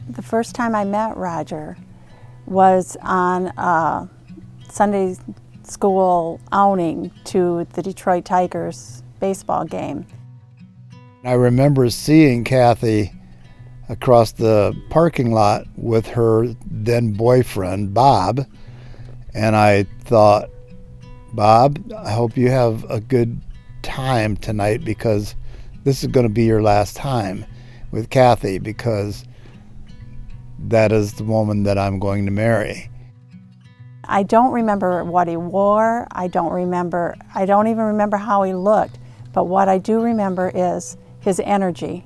The first time I met Roger was on a Sunday school outing to the Detroit Tigers baseball game. I remember seeing Kathy across the parking lot with her then boyfriend, Bob, and I thought, Bob, I hope you have a good time tonight because this is going to be your last time with Kathy because that is the woman that I'm going to marry. I don't remember what he wore. I don't even remember how he looked. But what I do remember is his energy.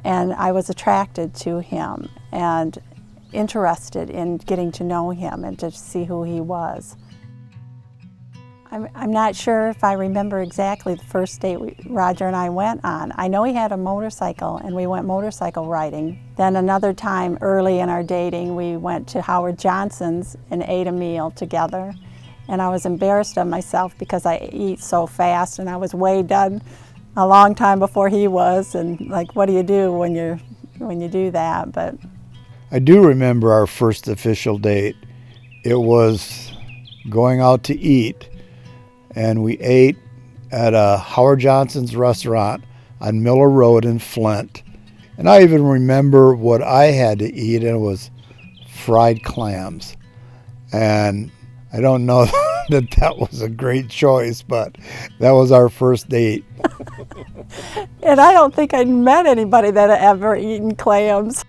And I was attracted to him and interested in getting to know him and to see who he was. I'm not sure if I remember exactly the first date Roger and I went on. I know he had a motorcycle and we went motorcycle riding. Then another time early in our dating, we went to Howard Johnson's and ate a meal together. And I was embarrassed of myself because I eat so fast and I was way done a long time before he was. And like, what do you do when you do that? But I do remember our first official date. It was going out to eat. And we ate at a Howard Johnson's restaurant on Miller Road in Flint. And I even remember what I had to eat, and it was fried clams. And I don't know that was a great choice, but that was our first date. And I don't think I'd met anybody that had ever eaten clams.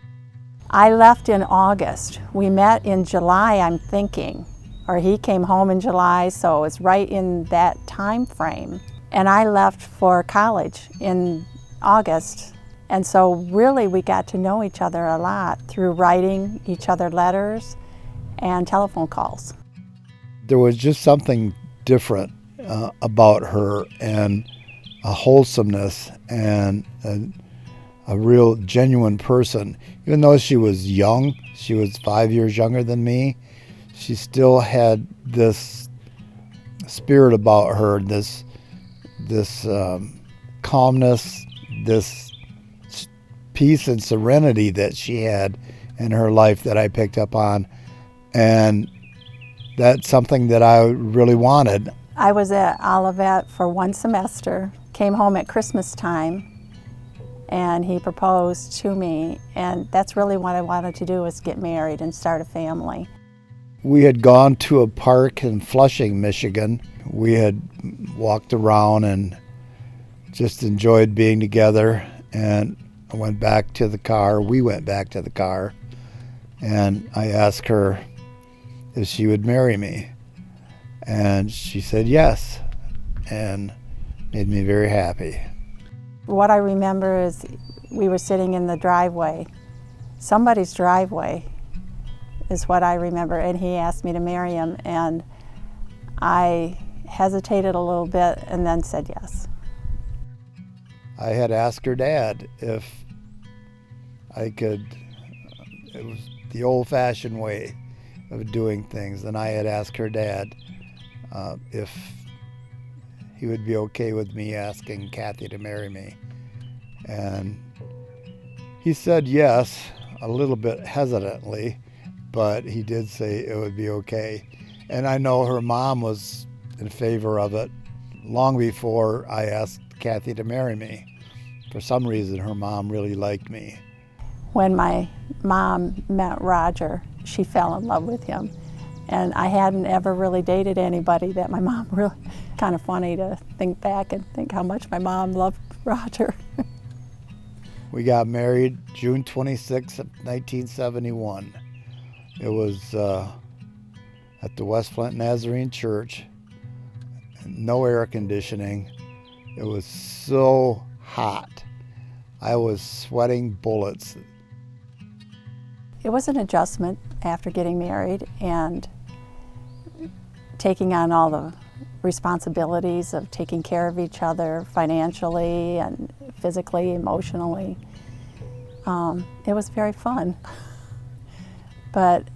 I left in August. We met in July, I'm thinking. Or he came home in July, so it was right in that time frame. And I left for college in August. And so really we got to know each other a lot through writing each other letters and telephone calls. There was just something different about her, and a wholesomeness and a real genuine person. Even though she was young, she was 5 years younger than me, she still had this spirit about her, this calmness, this peace and serenity that she had in her life that I picked up on. And that's something that I really wanted. I was at Olivet for one semester, came home at Christmas time, and he proposed to me. And that's really what I wanted to do, was get married and start a family. We had gone to a park in Flushing, Michigan. We had walked around and just enjoyed being together. And I went back to the car. We went back to the car. And I asked her if she would marry me. And she said yes, and made me very happy. What I remember is we were sitting in the driveway, somebody's driveway, is what I remember, and he asked me to marry him, and I hesitated a little bit and then said yes. I had asked her dad if I could, it was the old-fashioned way of doing things, and I had asked her dad if he would be okay with me asking Kathy to marry me. And he said yes, a little bit hesitantly, but he did say it would be okay. And I know her mom was in favor of it long before I asked Kathy to marry me. For some reason, her mom really liked me. When my mom met Roger, she fell in love with him. And I hadn't ever really dated anybody that my mom really, kind of funny to think back and think how much my mom loved Roger. We got married June 26, 1971. It was at the West Flint Nazarene Church. No air conditioning. It was so hot. I was sweating bullets. It was an adjustment after getting married and taking on all the responsibilities of taking care of each other financially and physically, emotionally. It was very fun, but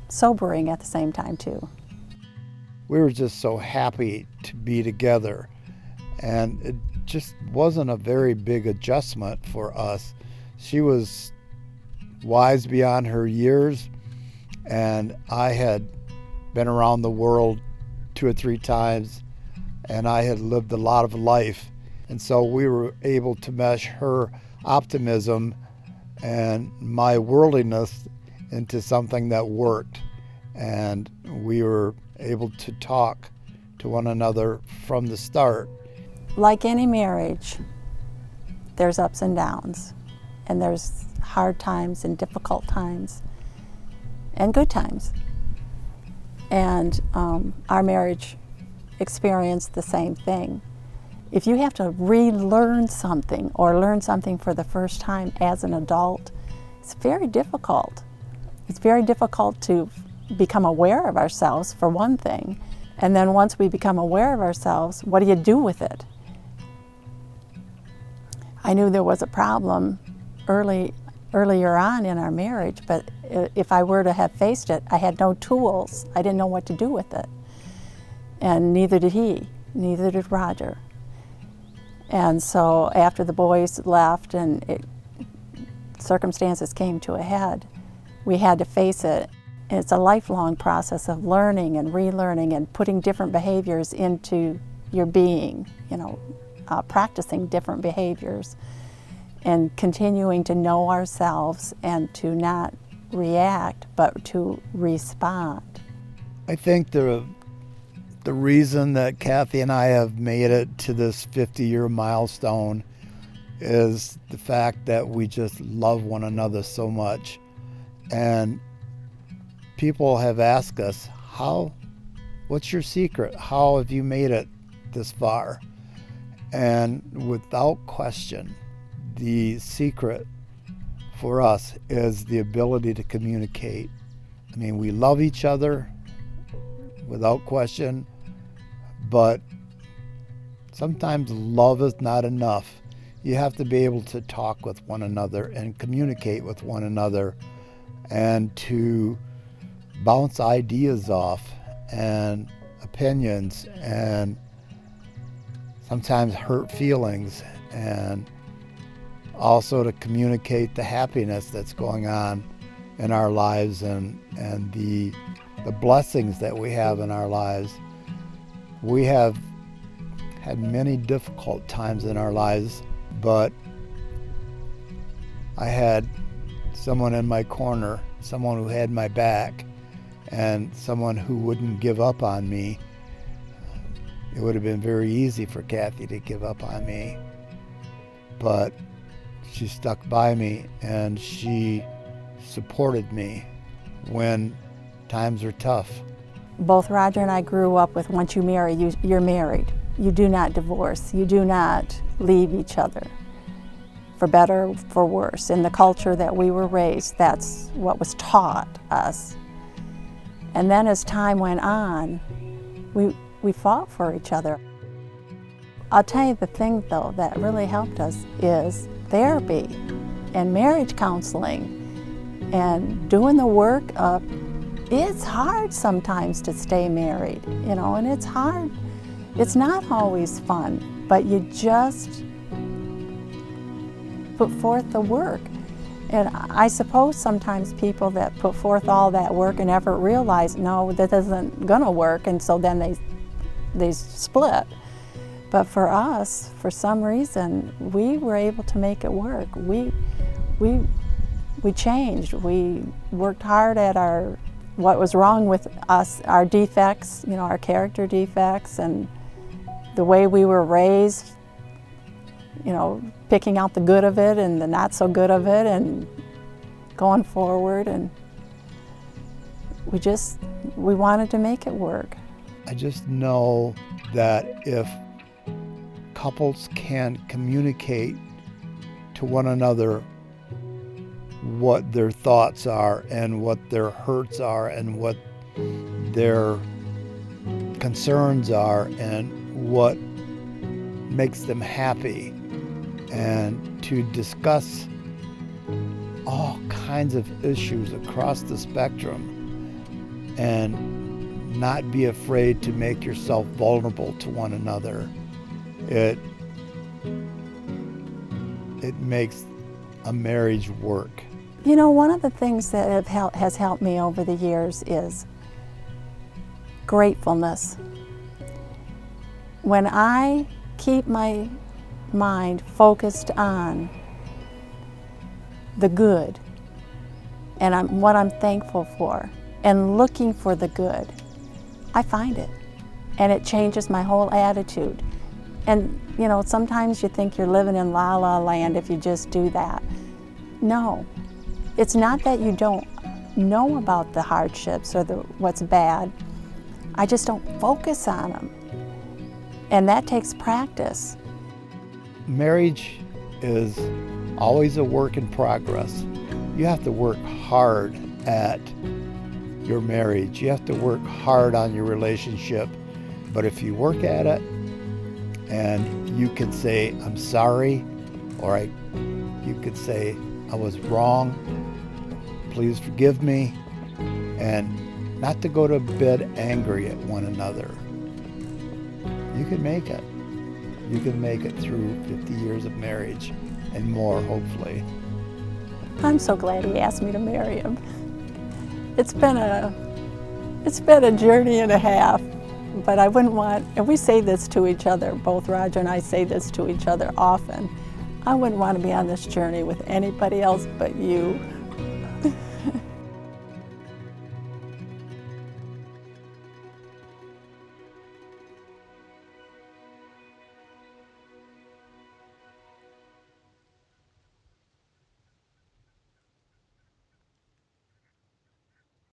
sobering at the same time too. We were just so happy to be together, and it just wasn't a very big adjustment for us. She was wise beyond her years, and I had been around the world 2 or 3 times, and I had lived a lot of life. And so we were able to mesh her optimism and my worldliness into something that worked. And we were able to talk to one another from the start. Like any marriage, there's ups and downs, and there's hard times and difficult times and good times. And our marriage experienced the same thing. If you have to relearn something or learn something for the first time as an adult, it's very difficult. It's very difficult to become aware of ourselves, for one thing. And then once we become aware of ourselves, what do you do with it? I knew there was a problem earlier on in our marriage, but if I were to have faced it, I had no tools. I didn't know what to do with it. And neither did he, neither did Roger. And so after the boys left and circumstances came to a head, we had to face it. And it's a lifelong process of learning and relearning and putting different behaviors into your being, practicing different behaviors and continuing to know ourselves and to not react, but to respond. I think the reason that Kathy and I have made it to this 50-year milestone is the fact that we just love one another so much. And people have asked us, what's your secret? How have you made it this far? And without question, the secret for us is the ability to communicate. I mean, we love each other without question, but sometimes love is not enough. You have to be able to talk with one another and communicate with one another and to bounce ideas off and opinions and sometimes hurt feelings, and also to communicate the happiness that's going on in our lives and the blessings that we have in our lives. We have had many difficult times in our lives, but I had someone in my corner, someone who had my back, and someone who wouldn't give up on me. It would have been very easy for Kathy to give up on me, but she stuck by me and she supported me when times are tough. Both Roger and I grew up with, once you marry, you're married. You do not divorce. You do not leave each other, for better, for worse. In the culture that we were raised, that's what was taught us. And then as time went on, we fought for each other. I'll tell you the thing, though, that really helped us is therapy and marriage counseling and doing the work of, it's hard sometimes to stay married, and it's hard. It's not always fun, but you just put forth the work. And I suppose sometimes people that put forth all that work and effort realize, no, that isn't gonna work, and so then they split. But for us, for some reason, we were able to make it work. We changed. We worked hard at what was wrong with us, our defects, our character defects, and the way we were raised, picking out the good of it and the not so good of it and going forward. And we wanted to make it work. I just know that if couples can communicate to one another what their thoughts are and what their hurts are and what their concerns are and what makes them happy, and to discuss all kinds of issues across the spectrum and not be afraid to make yourself vulnerable to one another, it makes a marriage work. You know, one of the things that has helped me over the years is gratefulness. When I keep my mind focused on the good and what I'm thankful for and looking for the good, I find it. And it changes my whole attitude. And you know, sometimes you think you're living in la la land if you just do that. No, it's not that you don't know about the hardships or what's bad. I just don't focus on them. And that takes practice. Marriage is always a work in progress. You have to work hard at your marriage. You have to work hard on your relationship. But if you work at it and you can say, I'm sorry, or you could say, I was wrong, please forgive me, and not to go to bed angry at one another, you can make it. You can make it through 50 years of marriage and more, hopefully. I'm so glad he asked me to marry him. It's been a journey and a half, but I wouldn't want, and we say this to each other, both Roger and I say this to each other often, I wouldn't want to be on this journey with anybody else but you.